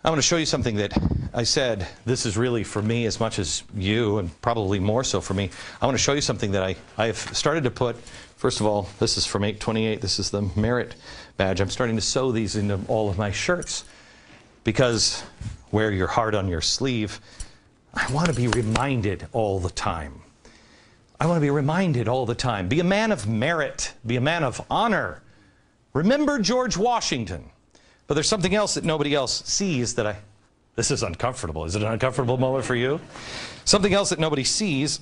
I want to show you something that I said, this is really for me as much as you, and probably more so for me. I want to show you something that I've started to put. First of all, this is from 828. This is the merit badge. I'm starting to sew these into all of my shirts because wear your heart on your sleeve. I want to be reminded all the time. I want to be reminded all the time. Be a man of merit. Be a man of honor. Remember George Washington. But there's something else that nobody else sees that this is uncomfortable. Is it an uncomfortable moment for you? Something else that nobody sees,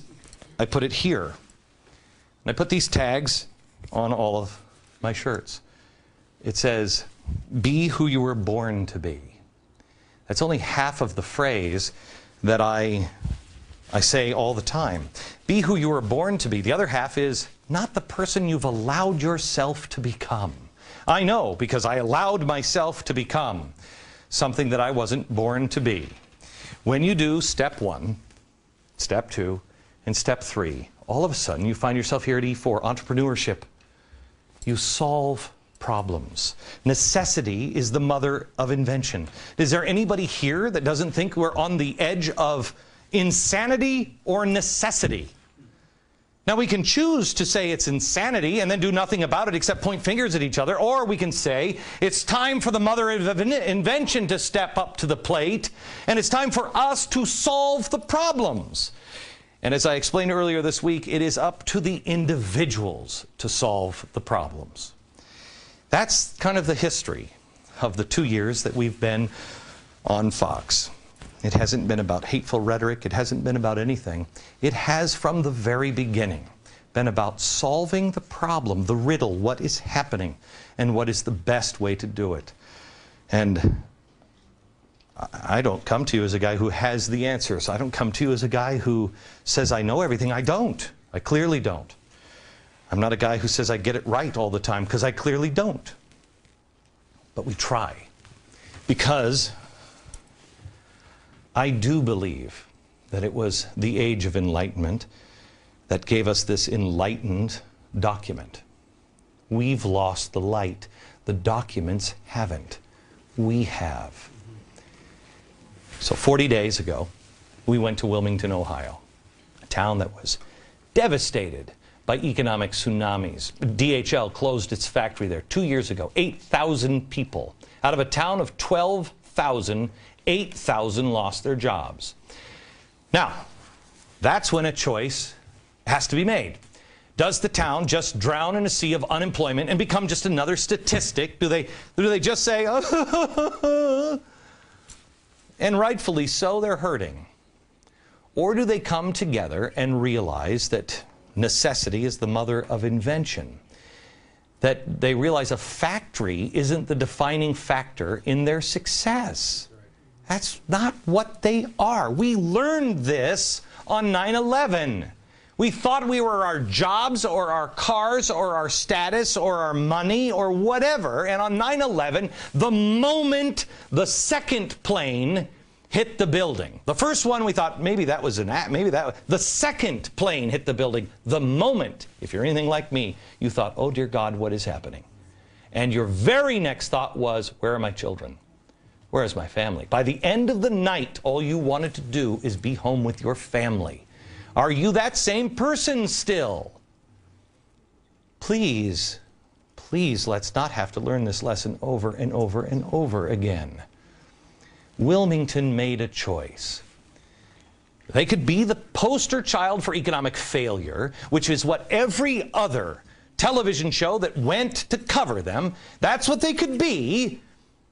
I put it here. And I put these tags on all of my shirts. It says, be who you were born to be. That's only half of the phrase that I say all the time. Be who you were born to be. The other half is not the person you've allowed yourself to become. I know, because I allowed myself to become something that I wasn't born to be. When you do step 1, step 2, and step 3, all of a sudden you find yourself here at E4, entrepreneurship. You solve problems. Necessity is the mother of invention. Is there anybody here that doesn't think we're on the edge of insanity or necessity? Now, we can choose to say it's insanity and then do nothing about it except point fingers at each other, or we can say it's time for the mother of invention to step up to the plate, and it's time for us to solve the problems. And as I explained earlier this week, it is up to the individuals to solve the problems. That's kind of the history of the 2 years that we've been on Fox. It hasn't been about hateful rhetoric. It hasn't been about anything. It has, from the very beginning, been about solving the problem, the riddle, what is happening, and what is the best way to do it. And I don't come to you as a guy who has the answers. I don't come to you as a guy who says I know everything. I don't. I clearly don't. I'm not a guy who says I get it right all the time, because I clearly don't. But we try. Because I do believe that it was the age of enlightenment that gave us this enlightened document. We've lost the light. The documents haven't. We have. So 40 days ago, we went to Wilmington, Ohio, a town that was devastated by economic tsunamis. DHL closed its factory there 2 years ago. 8,000 people. Out of a town of 12,000, 8,000 lost their jobs. Now, that's when a choice has to be made. Does the town just drown in a sea of unemployment and become just another statistic? Do they just say, and rightfully so, they're hurting? Or do they come together and realize that necessity is the mother of invention? That they realize a factory isn't the defining factor in their success. That's not what they are. We learned this on 9/11. We thought we were our jobs or our cars or our status or our money or whatever. And on 9/11, the moment the second plane hit the building, the first one we thought maybe that was the second plane hit the building. The moment, if you're anything like me, you thought, oh dear God, what is happening? And your very next thought was, where are my children? Where is my family? By the end of the night, all you wanted to do is be home with your family. Are you that same person still? Please, please, let's not have to learn this lesson over and over and over again. Wilmington made a choice. They could be the poster child for economic failure, which is what every other television show that went to cover them, that's what they could be.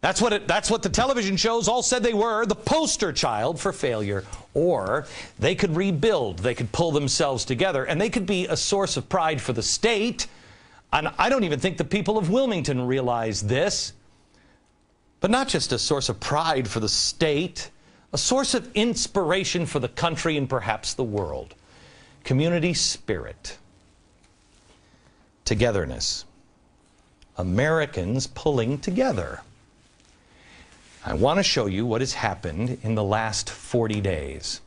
That's what the television shows all said they were, the poster child for failure. Or they could rebuild, they could pull themselves together, and they could be a source of pride for the state. And I don't even think the people of Wilmington realize this. But not just a source of pride for the state, a source of inspiration for the country and perhaps the world. Community spirit. Togetherness. Americans pulling together. I want to show you what has happened in the last 40 days.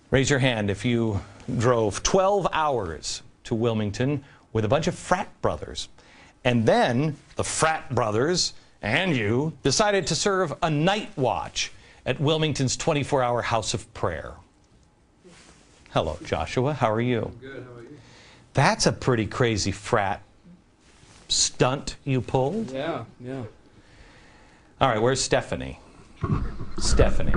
Raise your hand if you drove 12 hours to Wilmington with a bunch of frat brothers. And then the frat brothers and you decided to serve a night watch at Wilmington's 24-hour House of Prayer. Hello, Joshua. How are you? I'm good. How are you? That's a pretty crazy frat stunt you pulled. Yeah. All right, where's Stephanie? Stephanie.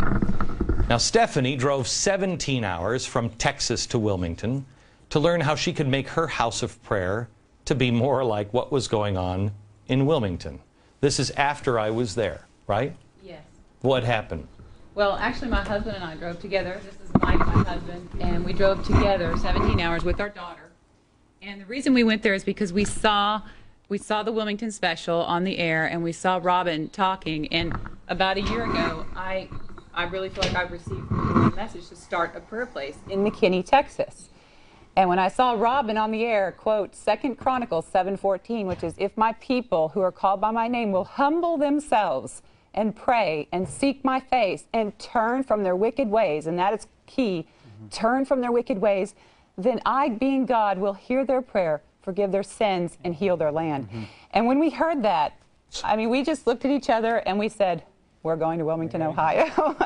Now, Stephanie drove 17 hours from Texas to Wilmington to learn how she could make her house of prayer to be more like what was going on in Wilmington. This is after I was there, right? Yes. What happened? Well, actually, my husband and I drove together. This is Mike, my husband, and we drove together 17 hours with our daughter. And the reason we went there is because we saw the Wilmington special on the air, and we saw Robin talking. And about a year ago, I really feel like I've received a message to start a prayer place in McKinney, Texas. And when I saw Robin on the air quote 2 Chronicles 7:14, which is, "If my people who are called by my name will humble themselves and pray and seek my face and turn from their wicked ways," and that is key, turn from their wicked ways, "then I, being God, will hear their prayer, forgive their sins, and heal their land." And when we heard that, I mean, we just looked at each other and we said, we're going to Wilmington, Ohio.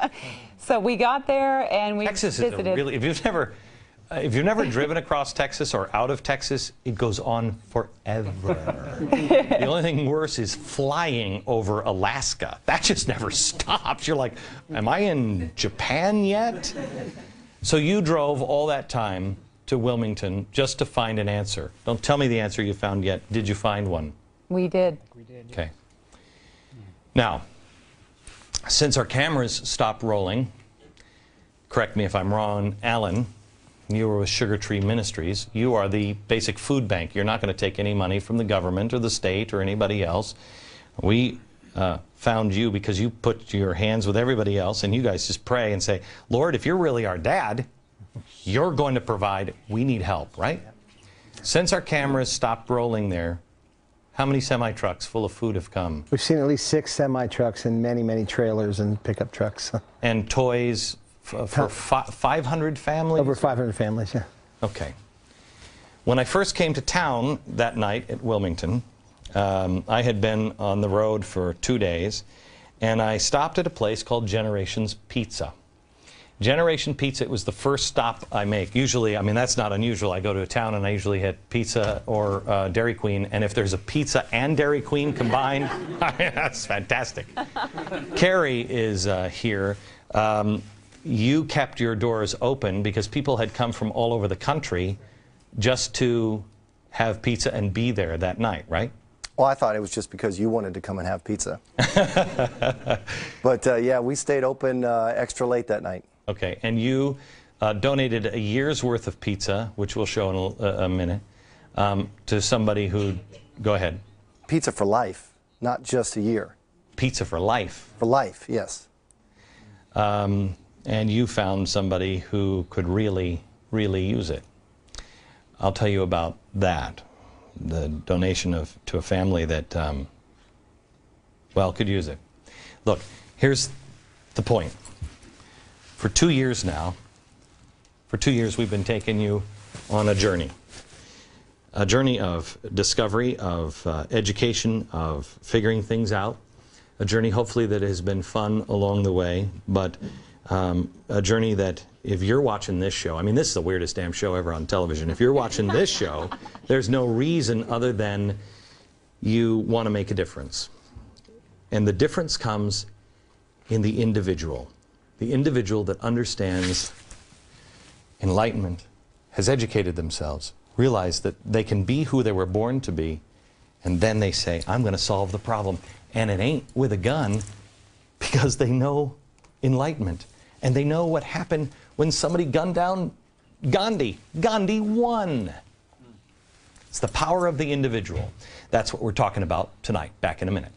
So we got there and we visited. Is a really, if you've never driven across Texas or out of Texas, it goes on forever. The only thing worse is flying over Alaska. That just never stops. You're like, am I in Japan yet? So you drove all that time to Wilmington just to find an answer. Don't tell me the answer you found yet. Did you find one? We did. Okay. Now, since our cameras stopped rolling, correct me if I'm wrong, Alan, you were with Sugar Tree Ministries. You are the basic food bank. You're not going to take any money from the government or the state or anybody else. We found you because you put your hands with everybody else and you guys just pray and say, Lord, if you're really our dad, you're going to provide. We need help, right? Since our cameras stopped rolling there, how many semi-trucks full of food have come? We've seen at least 6 semi-trucks and many, many trailers and pickup trucks. And toys for 500 families? Over 500 families, yeah. Okay. When I first came to town that night at Wilmington, I had been on the road for 2 days, and I stopped at a place called Generations Pizza. Generation Pizza, it was the first stop I make. Usually, I mean, that's not unusual. I go to a town and I usually hit pizza or Dairy Queen, and if there's a pizza and Dairy Queen combined, that's fantastic. Carrie is here. You kept your doors open because people had come from all over the country just to have pizza and be there that night, right? Well, I thought it was just because you wanted to come and have pizza. But yeah, we stayed open extra late that night. Okay, and you donated a year's worth of pizza, which we'll show in a minute, to somebody who, go ahead. Pizza for life, not just a year. Pizza for life. For life, yes. And you found somebody who could really, really use it. I'll tell you about that. The donation to a family that, well, could use it. Look, here's the point. For 2 years now, we've been taking you on a journey of discovery, of education, of figuring things out, a journey hopefully that has been fun along the way, but a journey that if you're watching this show, I mean, this is the weirdest damn show ever on television. If you're watching this show, there's no reason other than you want to make a difference. And the difference comes in the individual that understands enlightenment, has educated themselves, realized that they can be who they were born to be, and then they say, I'm going to solve the problem. And it ain't with a gun, because they know enlightenment. And they know what happened when somebody gunned down Gandhi. Gandhi won. It's the power of the individual. That's what we're talking about tonight. Back in a minute.